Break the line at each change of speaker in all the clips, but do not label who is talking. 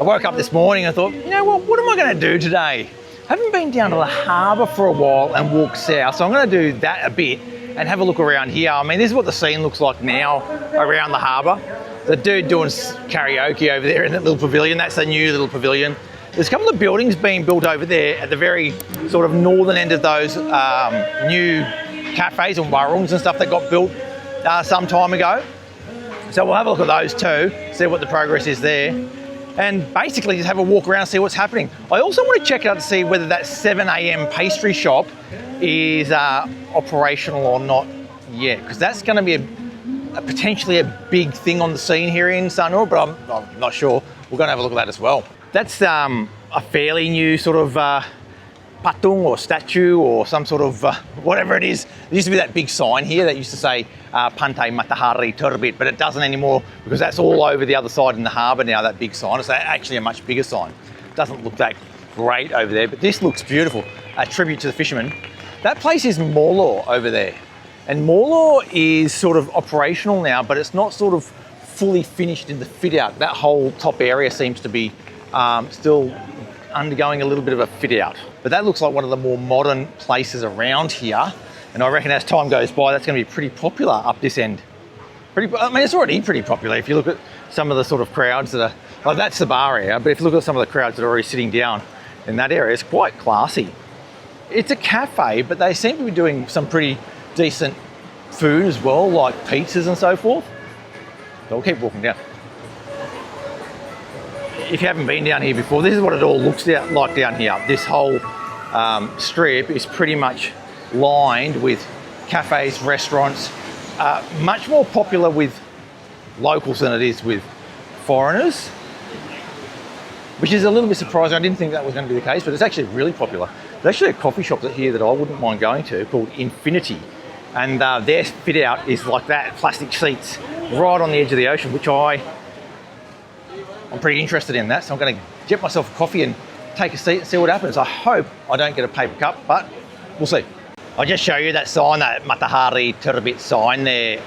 I woke up this morning and thought, you know what am I going to do today? I haven't been down to the harbour for a while and walked south, so I'm going to do that a bit and have a look around here. I mean, this is what the scene looks like now around the harbour. The dude doing karaoke over there in that little pavilion, that's a new little pavilion. There's a couple of buildings being built over there at the very sort of northern end of those new cafes and warungs and stuff that got built some time ago. So we'll have a look at those too, see what the progress is there. And basically just have a walk around and see what's happening. I also want to check out to see whether that 7 a.m. pastry shop is operational or not yet, because that's going to be potentially a big thing on the scene here in Sanur, but I'm not sure. We're going to have a look at that as well. That's a fairly new sort of patung or statue or some sort of whatever it is. There used to be that big sign here that used to say Pantai Matahari Terbit, but it doesn't anymore because that's all over the other side in the harbour now, that big sign. It's actually a much bigger sign. It doesn't look that great over there, but this looks beautiful. A tribute to the fishermen. That place is Morlaw over there. And Morlaw is sort of operational now, but it's not sort of fully finished in the fit out. That whole top area seems to be still undergoing a little bit of a fit out. But that looks like one of the more modern places around here. And I reckon as time goes by, that's going to be pretty popular up this end. It's already pretty popular if you look at some of the sort of crowds that are, like that's the bar area, but if you look at some of the crowds that are already sitting down in that area, it's quite classy. It's a cafe, but they seem to be doing some pretty decent food as well, like pizzas and so forth. So we'll keep walking down. If you haven't been down here before, this is what it all looks like down here. This whole strip is pretty much lined with cafes, restaurants, much more popular with locals than it is with foreigners, which is a little bit surprising. I didn't think that was going to be the case, but it's actually really popular. There's actually a coffee shop here that I wouldn't mind going to called Infinity, and their fit out is like that, plastic seats right on the edge of the ocean, which I'm pretty interested in that, so I'm going to get myself a coffee and take a seat and see what happens. I hope I don't get a paper cup, but we'll see. I'll just show you that sign, that Matahari Terbit sign there,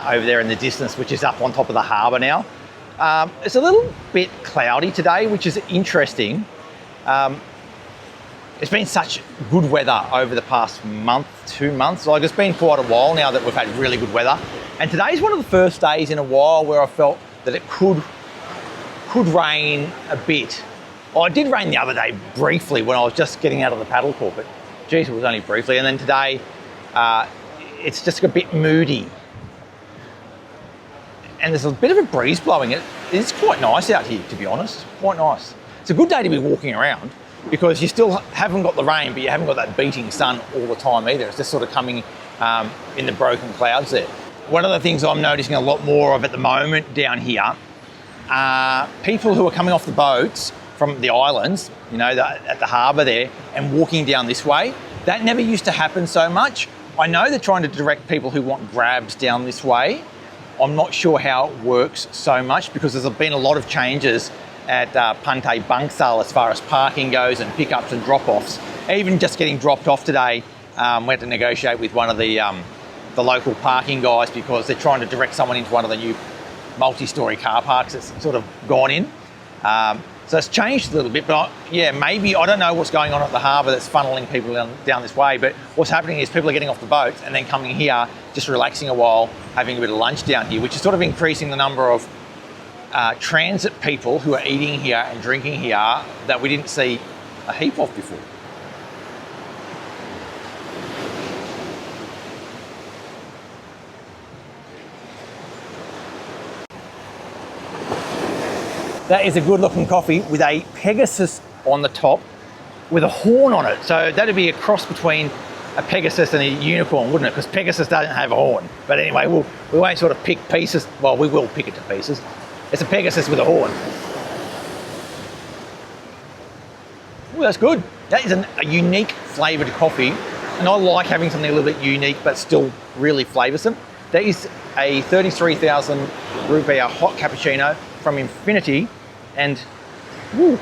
over there in the distance, which is up on top of the harbour now. It's a little bit cloudy today, which is interesting. It's been such good weather over the past month, 2 months. Like, it's been quite a while now that we've had really good weather. And today's one of the first days in a while where I felt that it could rain a bit. Well, it did rain the other day briefly when I was just getting out of the paddle court, but geez, it was only briefly. And then today, it's just a bit moody. And there's a bit of a breeze blowing. It's quite nice out here, to be honest, quite nice. It's a good day to be walking around because you still haven't got the rain, but you haven't got that beating sun all the time either. It's just sort of coming in the broken clouds there. One of the things I'm noticing a lot more of at the moment down here are people who are coming off the boats from the islands, you know, at the harbour there, and walking down this way. That never used to happen so much. I know they're trying to direct people who want grabs down this way. I'm not sure how it works so much because there's been a lot of changes at Pantai Bangsal as far as parking goes and pickups and drop-offs. Even just getting dropped off today, we had to negotiate with one of the local parking guys because they're trying to direct someone into one of the new multi-storey car parks that's sort of gone in. So it's changed a little bit, but yeah, maybe, I don't know what's going on at the harbour that's funneling people down this way, but what's happening is people are getting off the boats and then coming here, just relaxing a while, having a bit of lunch down here, which is sort of increasing the number of transit people who are eating here and drinking here that we didn't see a heap of before. That is a good looking coffee with a Pegasus on the top with a horn on it. So that'd be a cross between a Pegasus and a unicorn, wouldn't it? Because Pegasus doesn't have a horn. But anyway, we won't sort of pick pieces. Well, we will pick it to pieces. It's a Pegasus with a horn. Oh, that's good. That is a unique flavoured coffee. And I like having something a little bit unique but still really flavoursome. That is a 33,000 rupiah hot cappuccino from Infinity, and woo.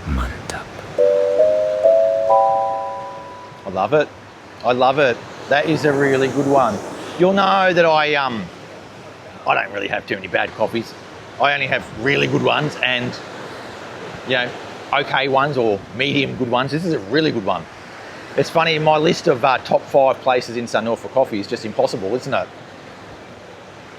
Mantap. I love it. I love it. That is a really good one. You'll know that I I don't really have too many bad coffees. I only have really good ones and, you know, okay ones or medium good ones. This is a really good one. It's funny, my list of top 5 places in Sanur for coffee is just impossible, isn't it?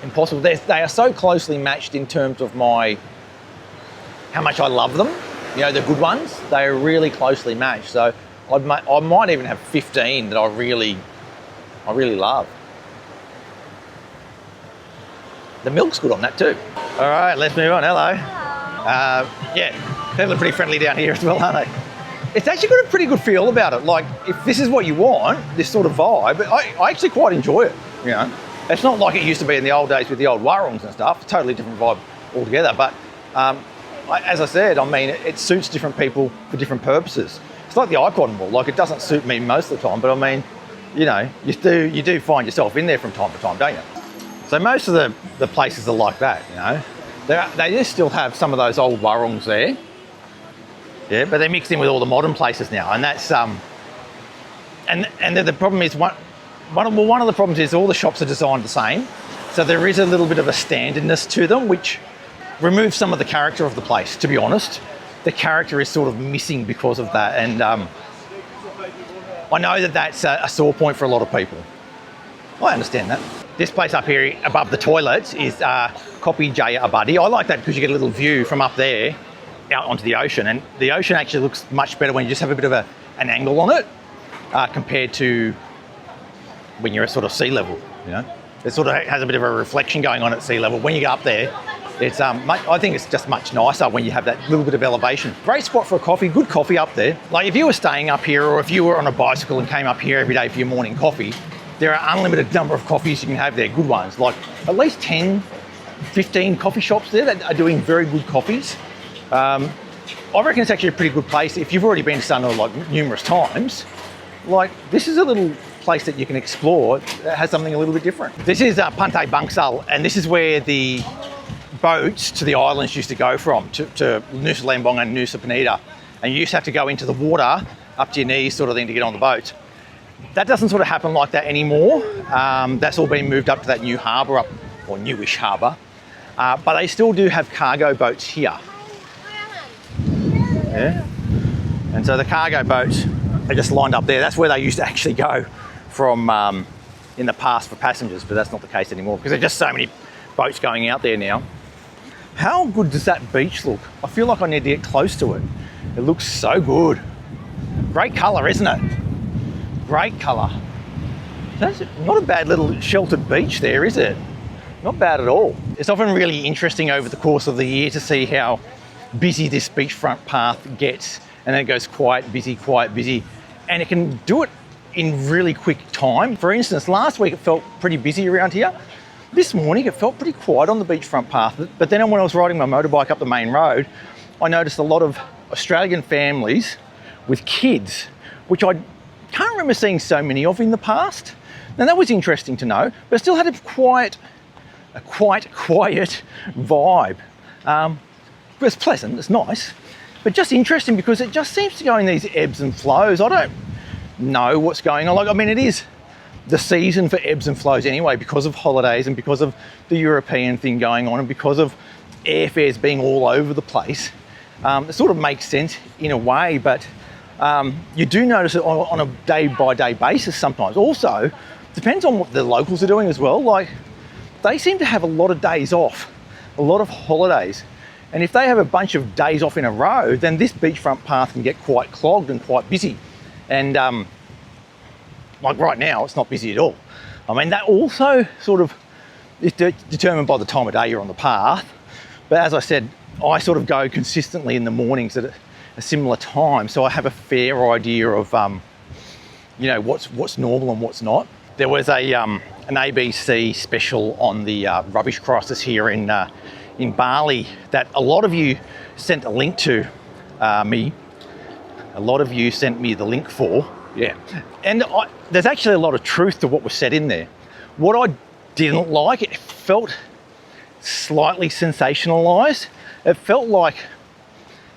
Impossible. They are so closely matched in terms of how much I love them. You know, the good ones, they are really closely matched. So I might even have 15 that I really love. The milk's good on that too. All right, let's move on. Hello. Yeah, people are pretty friendly down here as well, aren't they? It's actually got a pretty good feel about it. Like, if this is what you want, this sort of vibe, I actually quite enjoy it, you know. It's not like it used to be in the old days with the old warungs and stuff. Totally different vibe altogether. But as I said, I mean, it suits different people for different purposes. It's like the icon wall. Like, it doesn't suit me most of the time, but I mean, you know, you do find yourself in there from time to time, don't you? So most of the places are like that, you know. They just still have some of those old warungs there. Yeah, but they're mixed in with all the modern places now, and that's and the problem is one of the problems is all the shops are designed the same, so there is a little bit of a standardness to them, which removes some of the character of the place. To be honest, the character is sort of missing because of that, and I know that that's a sore point for a lot of people. I understand that. This place up here above the toilets is Kopi Jaya Abadi. I like that because you get a little view from up there out onto the ocean, and the ocean actually looks much better when you just have a bit of an angle on it compared to when you're at sort of sea level, you know. It sort of has a bit of a reflection going on at sea level. When you get up there, it's I think it's just much nicer when you have that little bit of elevation. Great spot for a coffee, good coffee up there. Like if you were staying up here, or if you were on a bicycle and came up here every day for your morning coffee, there are unlimited number of coffees you can have there, good ones. Like at least 10, 15 coffee shops there that are doing very good coffees. I reckon it's actually a pretty good place. If you've already been to Sanur like numerous times, like this is a little place that you can explore that has something a little bit different. This is Pantai Bangsal, and this is where the boats to the islands used to go from, to Nusa Lembong and Nusa Penida. And you used to have to go into the water up to your knees sort of thing to get on the boat. That doesn't sort of happen like that anymore. That's all been moved up to that new harbour or newish harbour. But they still do have cargo boats here. Yeah. And so the cargo boats are just lined up there. That's where they used to actually go from in the past for passengers, but that's not the case anymore because there's just so many boats going out there now. How good does that beach look? I feel like I need to get close to it. It looks so good. Great colour, isn't it? Great colour. That's not a bad little sheltered beach there, is it? Not bad at all. It's often really interesting over the course of the year to see how busy this beachfront path gets, and then it goes quite busy, and it can do it in really quick time. For instance, last week it felt pretty busy around here. This morning it felt pretty quiet on the beachfront path, but then when I was riding my motorbike up the main road, I noticed a lot of Australian families with kids, which I can't remember seeing so many of in the past. Now that was interesting to know, but it still had a quite quiet vibe. It's pleasant, it's nice, but just interesting because it just seems to go in these ebbs and flows. I don't know what's going on. Like, I mean, it is the season for ebbs and flows anyway because of holidays and because of the European thing going on and because of airfares being all over the place. It sort of makes sense in a way, but you do notice it on a day-by-day basis sometimes. Also, depends on what the locals are doing as well. Like, they seem to have a lot of days off, a lot of holidays. And if they have a bunch of days off in a row, then this beachfront path can get quite clogged and quite busy. And like right now, it's not busy at all. I mean, that also sort of is determined by the time of day you're on the path. But as I said, I sort of go consistently in the mornings at a similar time, so I have a fair idea of, you know, what's normal and what's not. There was an ABC special on the rubbish crisis here in Bali that a lot of you sent a link to me. A lot of you sent me the link for, yeah. And there's actually a lot of truth to what was said in there. What I didn't like, it felt slightly sensationalised. It felt like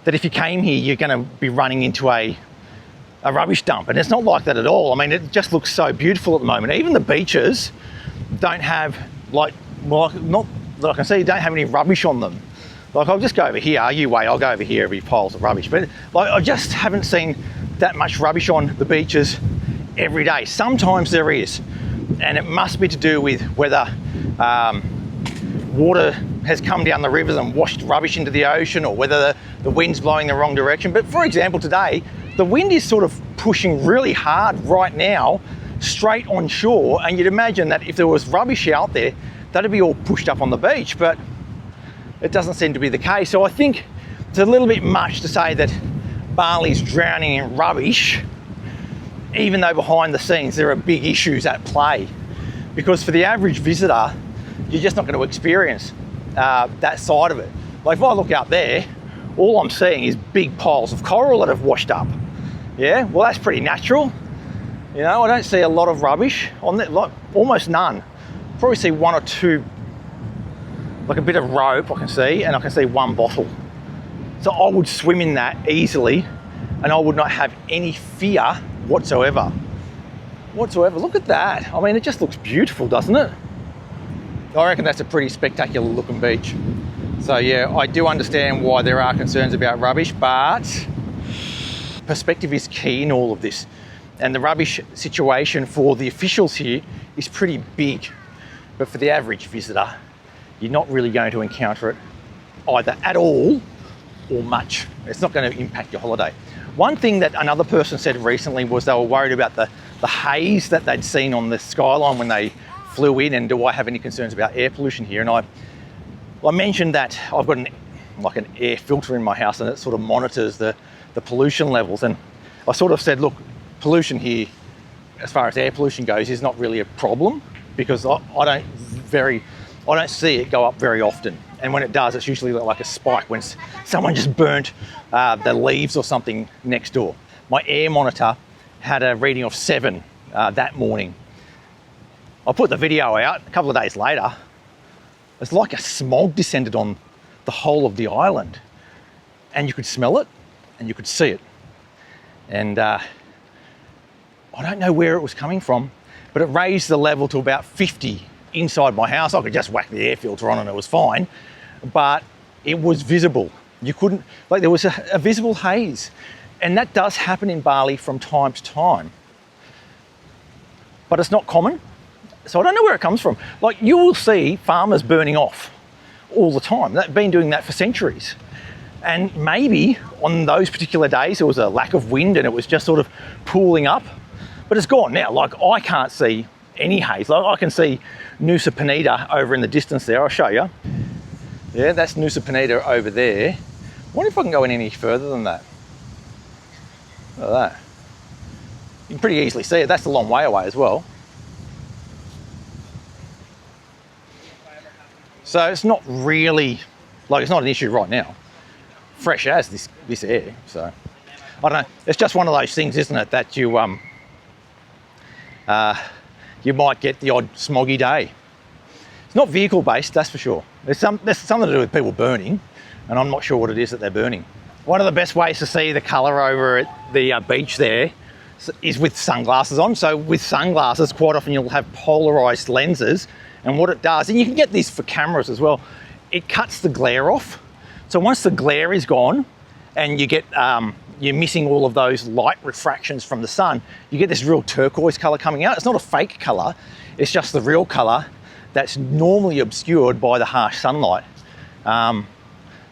that if you came here, you're going to be running into a rubbish dump, and it's not like that at all. I mean, it just looks so beautiful at the moment. Even the beaches don't have like well, not that I can see, don't have any rubbish on them. Like, I'll just go over here, you wait, I'll go over here, every piles of rubbish. But like, I just haven't seen that much rubbish on the beaches every day. Sometimes there is, and it must be to do with whether water has come down the rivers and washed rubbish into the ocean, or whether the wind's blowing the wrong direction. But for example, today, the wind is sort of pushing really hard right now, straight on shore, and you'd imagine that if there was rubbish out there, that'd be all pushed up on the beach, but it doesn't seem to be the case. So I think it's a little bit much to say that Bali's drowning in rubbish, even though behind the scenes there are big issues at play. Because for the average visitor, you're just not going to experience that side of it. Like if I look out there, all I'm seeing is big piles of coral that have washed up. Yeah, well, that's pretty natural. You know, I don't see a lot of rubbish on that, like almost none. Probably see one or two, like a bit of rope I can see, and I can see one bottle. So I would swim in that easily, and I would not have any fear whatsoever. Look at that. I mean, it just looks beautiful, doesn't it? I reckon that's a pretty spectacular looking beach. So yeah, I do understand why there are concerns about rubbish, but perspective is key in all of this. And the rubbish situation for the officials here is pretty big. But for the average visitor, you're not really going to encounter it either at all or much. It's not going to impact your holiday. One thing that another person said recently was they were worried about the haze that they'd seen on the skyline when they flew in, and do I have any concerns about air pollution here? And I mentioned that I've got an air filter in my house, and it sort of monitors the pollution levels. And I sort of said, look, pollution here, as far as air pollution goes, is not really a problem, because I don't see it go up very often. And when it does, it's usually like a spike when someone just burnt the leaves or something next door. My air monitor had a reading of 7 that morning. I put the video out a couple of days later. It's like a smog descended on the whole of the island, and you could smell it and you could see it. And I don't know where it was coming from, but it raised the level to about 50 inside my house. I could just whack the air filter on and it was fine, but it was visible. You couldn't, like, there was a visible haze. And that does happen in Bali from time to time, but it's not common. So I don't know where it comes from. Like, you will see farmers burning off all the time. They've been doing that for centuries. And maybe on those particular days there was a lack of wind and it was just sort of pooling up, but it's gone now. Like, I can't see any haze. Like, I can see Nusa Penida over in the distance there. I'll show you. Yeah, that's Nusa Penida over there. I wonder if I can go in any further than that. Look at that. You can pretty easily see it. That's a long way away as well. So it's not really, like, it's not an issue right now. Fresh as this air. So I don't know. It's just one of those things, isn't it, that you might get the odd smoggy day. It's not vehicle based, that's for sure. There's something to do with people burning, and I'm not sure what it is that they're burning. One of the best ways to see the colour over at the beach there is with sunglasses on. So with sunglasses, quite often you'll have polarised lenses, and what it does, and you can get this for cameras as well, it cuts the glare off. So once the glare is gone and you get, you're missing all of those light refractions from the sun, you get this real turquoise colour coming out. It's not a fake colour, it's just the real colour that's normally obscured by the harsh sunlight.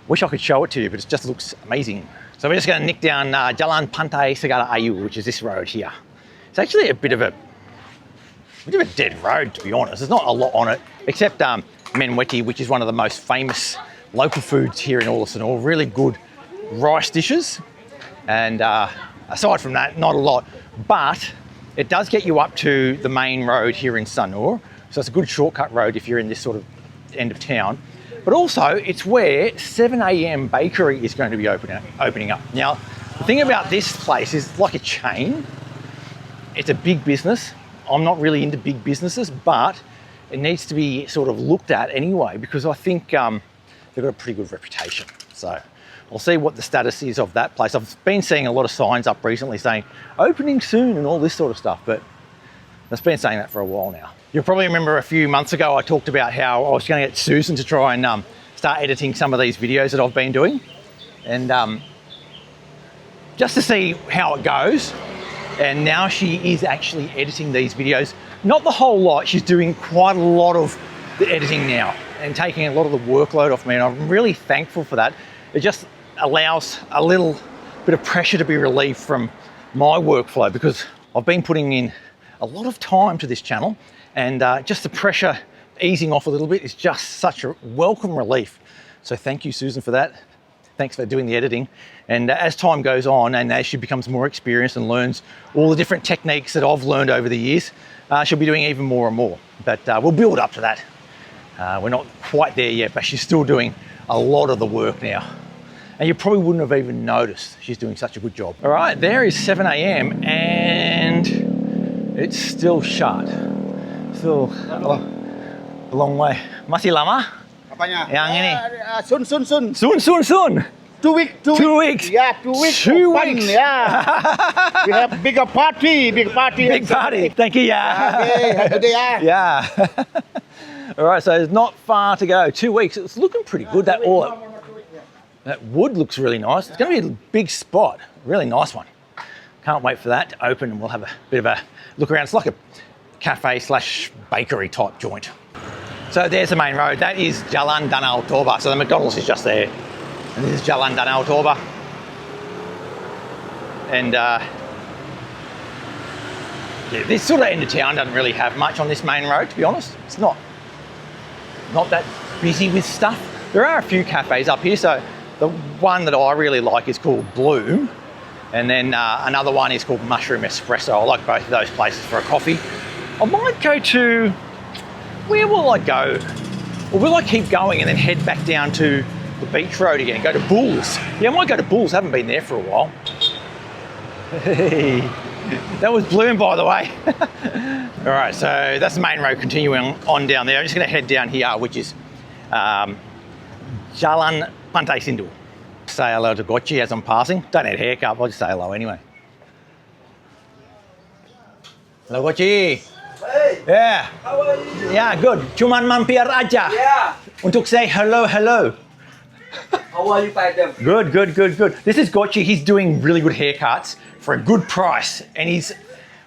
Wish I could show it to you, but it just looks amazing. So we're just going to nick down Jalan Pantai Sindhu, which is this road here. It's actually a bit of a dead road, to be honest. There's not a lot on it, except Menweti, which is one of the most famous local foods here in all of Sanur. Really good rice dishes. And aside from that, not a lot. But it does get you up to the main road here in Sanur. So it's a good shortcut road if you're in this sort of end of town. But also, it's where 7 a.m. bakery is going to be opening up. Now, the thing about this place is it's like a chain. It's a big business. I'm not really into big businesses, but it needs to be sort of looked at anyway, because I think they've got a pretty good reputation. So I'll see what the status is of that place. I've been seeing a lot of signs up recently saying opening soon and all this sort of stuff, but I've been saying that for a while now. You'll probably remember a few months ago I talked about how I was going to get Susan to try and start editing some of these videos that I've been doing, and just to see how it goes. And now she is actually editing these videos. Not the whole lot, she's doing quite a lot of the editing now and taking a lot of the workload off me, and I'm really thankful for that. It just allows a little bit of pressure to be relieved from my workflow, because I've been putting in a lot of time to this channel, and just the pressure easing off a little bit is just such a welcome relief. So thank you, Susan, for that. Thanks for doing the editing. And as time goes on and as she becomes more experienced and learns all the different techniques that I've learned over the years, she'll be doing even more and more. But we'll build up to that. We're not quite there yet, but she's still doing a lot of the work now. And you probably wouldn't have even noticed. She's doing such a good job. All right, there is 7 a.m. and it's still shut. Still a long way. Masih lama?
Apanya?
Yang ini.
Soon. 2 weeks.
2 weeks.
Yeah, 2 weeks.
2
open,
weeks.
Yeah. We have big party.
Big party. Thank you. Yeah.
Okay, have a good day.
Yeah. All right, so it's not far to go. 2 weeks. It's looking pretty good. That wood looks really nice. It's going to be a big spot. Really nice one. Can't wait for that to open, and we'll have a bit of a look around. It's like a cafe / bakery type joint. So there's the main road. That is Jalan Danau Toba. So the McDonald's is just there. And this is Jalan Danau Toba. And yeah, this sort of end of town doesn't really have much on this main road, to be honest. It's not that busy with stuff. There are a few cafes up here. So the one that I really like is called Bloom. And then another one is called Mushroom Espresso. I like both of those places for a coffee. I might go to, where will I go? Or will I keep going and then head back down to the beach road again, go to Bulls? Yeah, I might go to Bulls, haven't been there for a while. Hey, that was Bloom, by the way. All right, so that's the main road continuing on down there. I'm just gonna head down here, which is Jalan Pantai Sindhu. Say hello to Gochi as I'm passing. Don't need a haircut, I'll just say hello anyway. Hello, Gochi.
Hey,
Yeah.
how are you?
Yeah, good. Cuman mampir aja.
Yeah.
Untuk say hello.
How are you, madam?
Good. This is Gochi. He's doing really good haircuts for a good price. And he's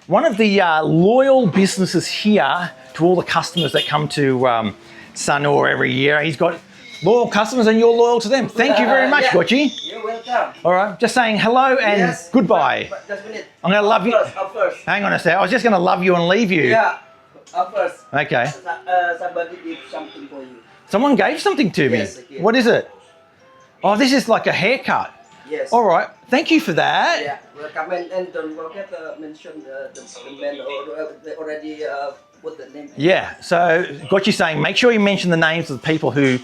one of the loyal businesses here to all the customers that come to Sanur every year. He's got loyal customers and you're loyal to them. Thank you very much,
Yeah.
Gochi.
You're welcome.
All right, just saying hello and
Yes,
goodbye.
But just a minute.
I'm going to love you.
Up first.
Hang on a sec. I was just going to love you and leave you.
Yeah, up first.
Okay.
Somebody did something for you.
Someone gave something to me.
Yes, again.
What is it? Oh, this is like a haircut.
Yes.
All right. Thank you for that.
Yeah, welcome, and don't forget to mention the man they already put the name.
Yeah, so got you saying, make sure you mention the names of the people who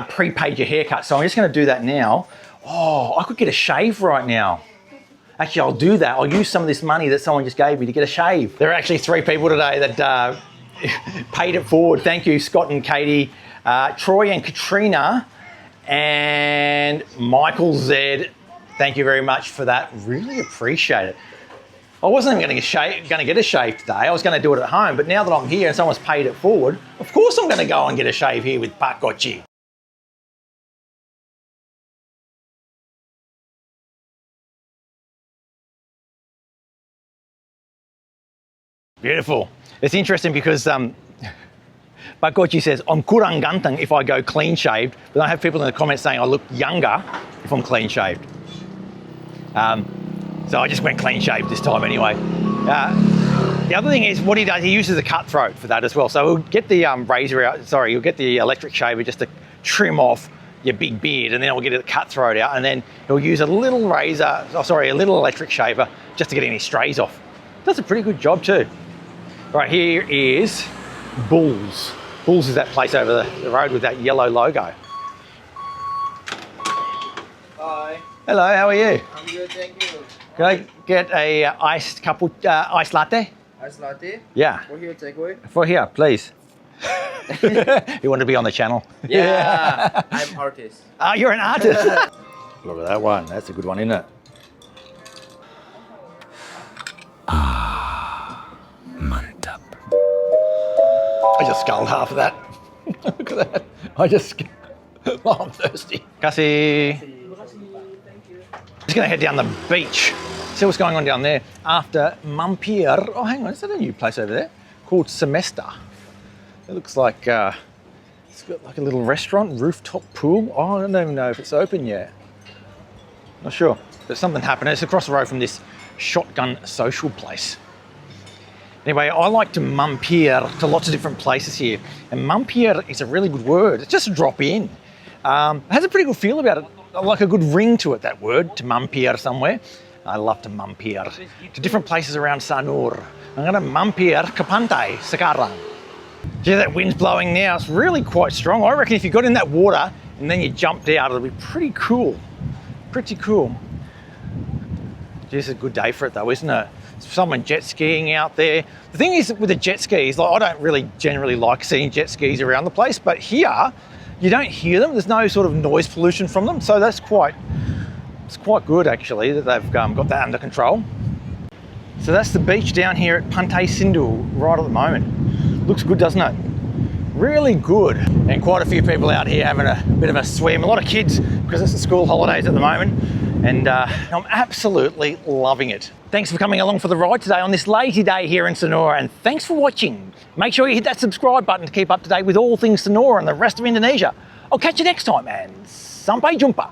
prepaid your haircut. So I'm just going to do that now. Oh, I could get a shave right now. Actually, I'll do that. I'll use some of this money that someone just gave me to get a shave. There are actually 3 people today that paid it forward. Thank you, Scott and Katie, Troy and Katrina, and Michael Z. Thank you very much for that. Really appreciate it. I wasn't even going to get a shave today. I was going to do it at home, but now that I'm here and someone's paid it forward, of course I'm going to go and get a shave here with Pak Gochi. Beautiful. It's interesting because Pak Gochi says, I'm kurang ganteng if I go clean shaved, but I have people in the comments saying I look younger if I'm clean shaved. So I just went clean shaved this time anyway. The other thing is what he does, he uses a cutthroat for that as well. So he'll get the razor out, you'll get the electric shaver just to trim off your big beard, and then he'll get the cutthroat out, and then he'll use a little a little electric shaver just to get any strays off. Does a pretty good job too. Right, here is Bulls. Bulls is that place over the road with that yellow logo.
Hi.
Hello, how are you?
I'm good, thank you.
Can I get a iced latte?
Ice latte?
Yeah.
For here, takeaway?
For here, please. You want to be on the channel?
Yeah. I'm artist.
Oh, you're an artist. Look at that one. That's a good one, isn't it? Mantap. I just sculled half of that. Look at that. Oh, I'm thirsty. Kasih. Just gonna head down the beach, see what's going on down there after Mampir. Oh, hang on, is that a new place over there? Called Semester. It looks like it's got like a little restaurant, rooftop pool. Oh, I don't even know if it's open yet. Not sure. There's something happening. It's across the road from this shotgun social place. Anyway, I like to Mampir to lots of different places here. And Mampir is a really good word. It's just a drop in. It has a pretty good feel about it. I like a good ring to it, that word, to Mampir somewhere. I love to Mampir to different places around Sanur. I'm gonna Mampir ke Pantai sekarang. Yeah, that wind's blowing now. It's really quite strong. I reckon if you got in that water and then you jumped out, it'll be pretty cool. Pretty cool. Just a good day for it though, isn't it? Someone jet skiing out there. The thing is with the jet skis, like, I don't really generally like seeing jet skis around the place, but here you don't hear them. There's no sort of noise pollution from them, so it's quite good actually that they've got that under control. So that's the beach down here at Pantai Sindhu right at the moment. Looks good, doesn't it? Really good. And quite a few people out here having a bit of a swim. A lot of kids because it's the school holidays at the moment. And I'm absolutely loving it. Thanks for coming along for the ride today on this lazy day here in Sanur, and thanks for watching. Make sure you hit that subscribe button to keep up to date with all things Sanur and the rest of Indonesia. I'll catch you next time, and sampai jumpa.